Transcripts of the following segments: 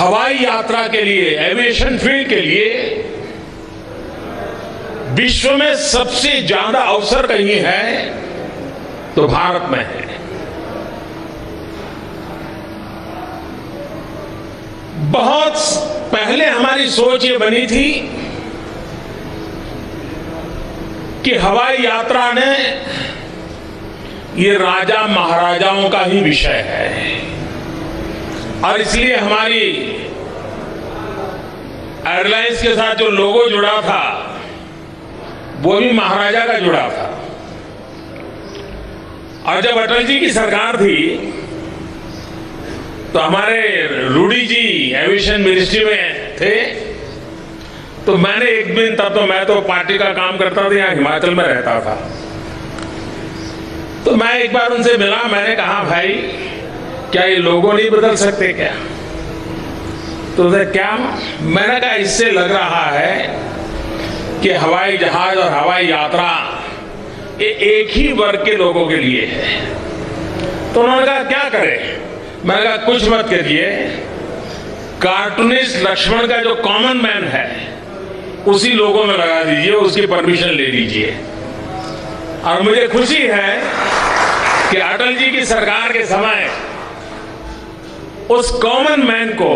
हवाई यात्रा के लिए, एविएशन फील्ड के लिए विश्व में सबसे ज्यादा अवसर कहीं है तो भारत में है। बहुत पहले हमारी सोच ये बनी थी कि हवाई यात्रा ने ये राजा महाराजाओं का ही विषय है और इसलिए हमारी एयरलाइंस के साथ जो लोगो जुड़ा था वो भी महाराजा का जुड़ा था। और जब अटल जी की सरकार थी तो हमारे रूडी जी एविएशन मिनिस्ट्री में थे, तो मैंने एक दिन, तब तो मैं तो पार्टी का काम करता था, यहाँ हिमाचल में रहता था, तो मैं एक बार उनसे मिला। मैंने कहा भाई क्या ये लोगो नहीं बदल सकते क्या? तो क्या? मैंने कहा इससे लग रहा है कि हवाई जहाज और हवाई यात्रा ये एक ही वर्ग के लोगों के लिए है। तो उन्होंने कहा क्या करें? मैंने कहा कुछ मत करिए, कार्टूनिस्ट लक्ष्मण का जो कॉमन मैन है उसी लोगों में लगा दीजिए, उसकी परमिशन ले लीजिए। और मुझे खुशी है कि अटल जी की सरकार के समय उस कॉमन मैन को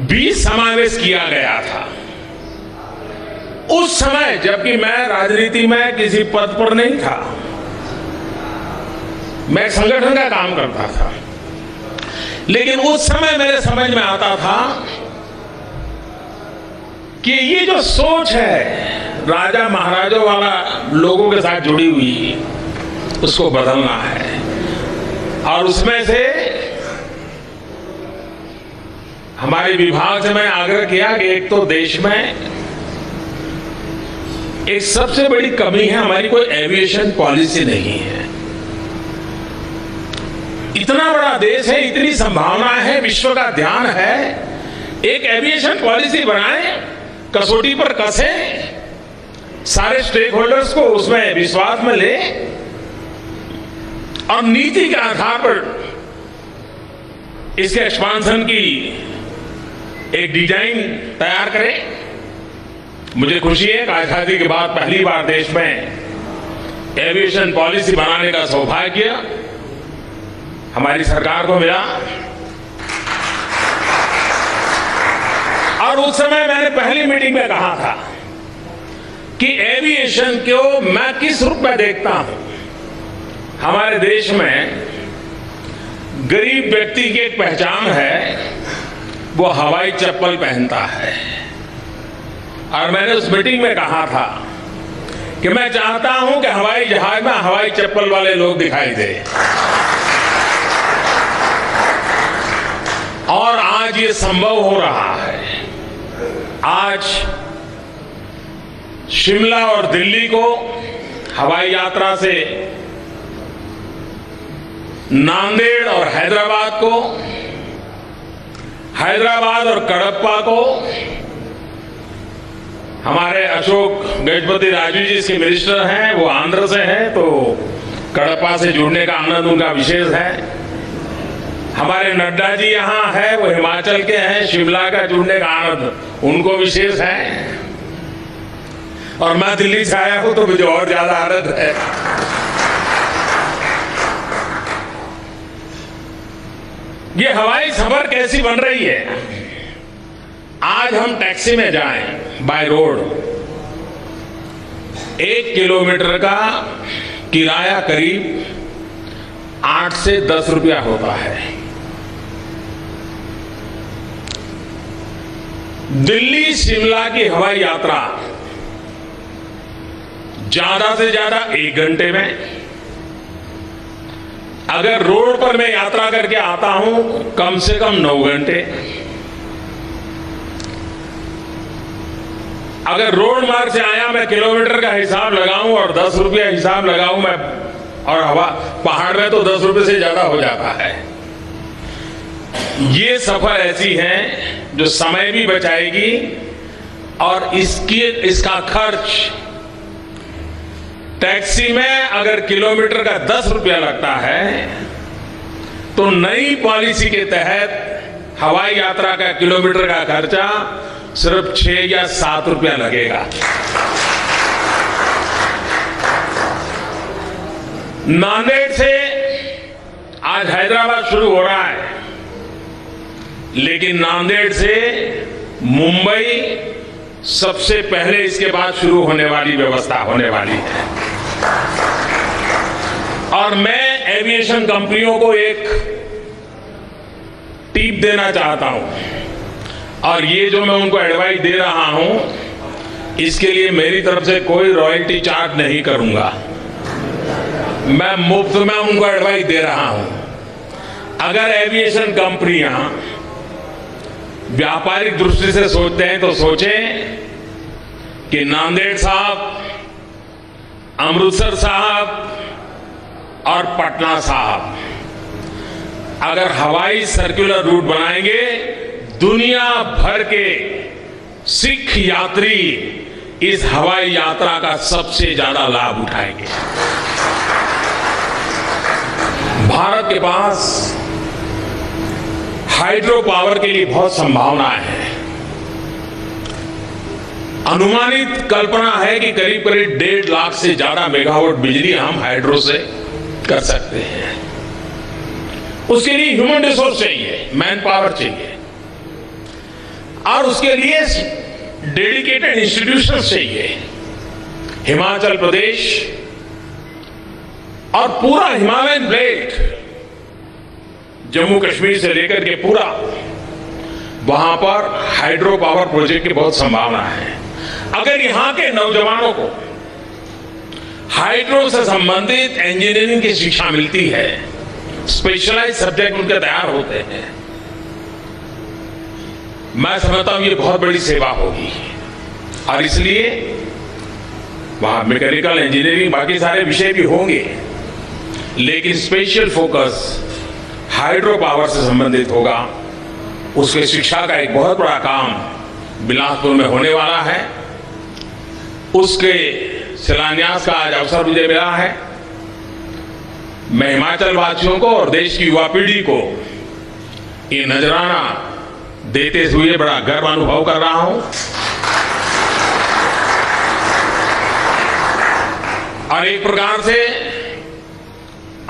भी समावेश किया गया था। उस समय जबकि मैं राजनीति में किसी पद पर नहीं था, मैं संगठन का काम करता था, लेकिन उस समय मेरे समझ में आता था कि ये जो सोच है राजा महाराजों वाला लोगों के साथ जुड़ी हुई, उसको बदलना है। और उसमें से हमारे विभाग से मैंने आग्रह किया कि एक तो देश में एक सबसे बड़ी कमी है, हमारी कोई एविएशन पॉलिसी नहीं है। इतना बड़ा देश है, इतनी संभावना है, विश्व का ध्यान है, एक एविएशन पॉलिसी बनाएं, कसौटी पर कसें, सारे स्टेक होल्डर्स को उसमें विश्वास में ले और नीति के आधार पर इसके एक्सपांशन की एक डिजाइन तैयार करें। मुझे खुशी है कि आजादी के बाद पहली बार देश में एविएशन पॉलिसी बनाने का सौभाग्य हमारी सरकार को मिला। और उस समय मैंने पहली मीटिंग में कहा था कि एविएशन को मैं किस रूप में देखता हूं। हमारे देश में गरीब व्यक्ति की एक पहचान है, वो हवाई चप्पल पहनता है। और मैंने उस मीटिंग में कहा था कि मैं चाहता हूं कि हवाई जहाज में हवाई चप्पल वाले लोग दिखाई दे। और आज ये संभव हो रहा है। आज शिमला और दिल्ली को हवाई यात्रा से, नांदेड़ और हैदराबाद को, हैदराबाद और कडप्पा को, हमारे अशोक गजपति राजू जी इसके मिनिस्टर हैं, वो आंध्र से हैं, तो कडप्पा से जुड़ने का आनंद उनका विशेष है। हमारे नड्डा जी यहाँ है, वो हिमाचल के हैं, शिमला का जुड़ने का आनंद उनको विशेष है। और मैं दिल्ली से आया हूं तो मुझे और ज्यादा आनंद है। ये हवाई सफर कैसी बन रही है? आज हम टैक्सी में जाएं बाय रोड, 1 किलोमीटर का किराया करीब 8 से 10 रुपया होता है। दिल्ली शिमला की हवाई यात्रा ज्यादा से ज्यादा 1 घंटे में। अगर रोड पर मैं यात्रा करके आता हूं कम से कम 9 घंटे। अगर रोड मार्ग से आया, मैं किलोमीटर का हिसाब लगाऊं और 10 रुपया हिसाब लगाऊं मैं, और हवा पहाड़ में तो 10 रुपए से ज्यादा हो जाता है। ये सफर ऐसी है जो समय भी बचाएगी और इसका खर्च टैक्सी में अगर किलोमीटर का 10 रुपया लगता है तो नई पॉलिसी के तहत हवाई यात्रा का किलोमीटर का खर्चा सिर्फ 6 या 7 रुपया लगेगा। नांदेड़ से आज हैदराबाद शुरू हो रहा है, लेकिन नांदेड़ से मुंबई सबसे पहले इसके बाद शुरू होने वाली व्यवस्था होने वाली है। और मैं एविएशन कंपनियों को एक टिप देना चाहता हूं, और ये जो मैं उनको एडवाइस दे रहा हूं, इसके लिए मेरी तरफ से कोई रॉयल्टी चार्ज नहीं करूंगा। मैं मुफ्त में उनको एडवाइस दे रहा हूं। अगर एविएशन कंपनियां व्यापारिक दृष्टि से सोचते हैं तो सोचें कि नांदेड़ साहब, अमृतसर साहब और पटना साहब अगर हवाई सर्कुलर रूट बनाएंगे, दुनिया भर के सिख यात्री इस हवाई यात्रा का सबसे ज्यादा लाभ उठाएंगे। भारत के पास हाइड्रो पावर के लिए बहुत संभावनाएं हैं। अनुमानित कल्पना है कि करीब करीब 1.5 लाख से ज्यादा मेगावाट बिजली हम हाइड्रो से कर सकते हैं। उसके लिए ह्यूमन रिसोर्स चाहिए, मैन पावर चाहिए, और उसके लिए डेडिकेटेड इंस्टीट्यूशंस चाहिए। हिमाचल प्रदेश और पूरा हिमालयन बेल्ट, जम्मू कश्मीर से लेकर के पूरा, वहां पर हाइड्रो पावर प्रोजेक्ट की बहुत संभावना है। अगर यहां के नौजवानों को हाइड्रो से संबंधित इंजीनियरिंग की शिक्षा मिलती है, स्पेशलाइज सब्जेक्ट उनके तैयार होते हैं, मैं समझता हूं ये बहुत बड़ी सेवा होगी। और इसलिए वहां मैकेनिकल इंजीनियरिंग बाकी सारे विषय भी होंगे, लेकिन स्पेशल फोकस हाइड्रो पावर से संबंधित होगा। उसके शिक्षा का एक बहुत बड़ा काम बिलासपुर में होने वाला है। उसके शिलान्यास का आज अवसर मुझे मिला है। मैं हिमाचल वासियों को और देश की युवा पीढ़ी को ये नजराना देते हुए बड़ा गर्व अनुभव कर रहा हूं। और एक प्रकार से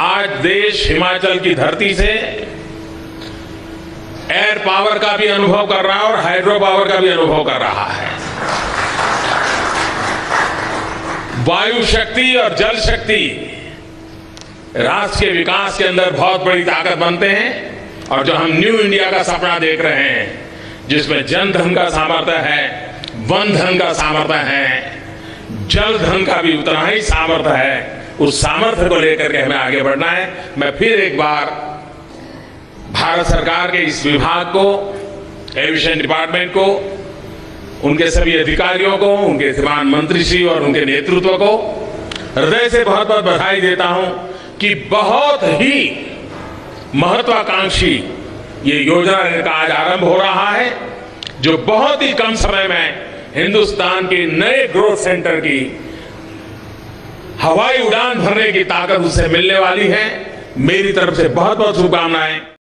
आज देश हिमाचल की धरती से एयर पावर का भी अनुभव कर रहा है और हाइड्रो पावर का भी अनुभव कर रहा है। वायु शक्ति और जल शक्ति राष्ट्र के विकास के अंदर बहुत बड़ी ताकत बनते हैं। और जो हम न्यू इंडिया का सपना देख रहे हैं, जिसमें जन धन का सामर्थ्य है, वन धन का सामर्थ्य है, जल धन का भी उतना ही सामर्थ्य है, उस सामर्थ्य को लेकर के हमें आगे बढ़ना है। मैं फिर एक बार भारत सरकार के इस विभाग को, एविएशन डिपार्टमेंट को, उनके सभी अधिकारियों को, उनके श्रीमान मंत्री श्री और उनके नेतृत्व को हृदय से बहुत बहुत बधाई देता हूं कि बहुत ही महत्वाकांक्षी ये योजना का आज आरंभ हो रहा है, जो बहुत ही कम समय में हिंदुस्तान के नए ग्रोथ सेंटर की हवाई उड़ान भरने की ताकत उससे मिलने वाली है। मेरी तरफ से बहुत बहुत शुभकामनाएं।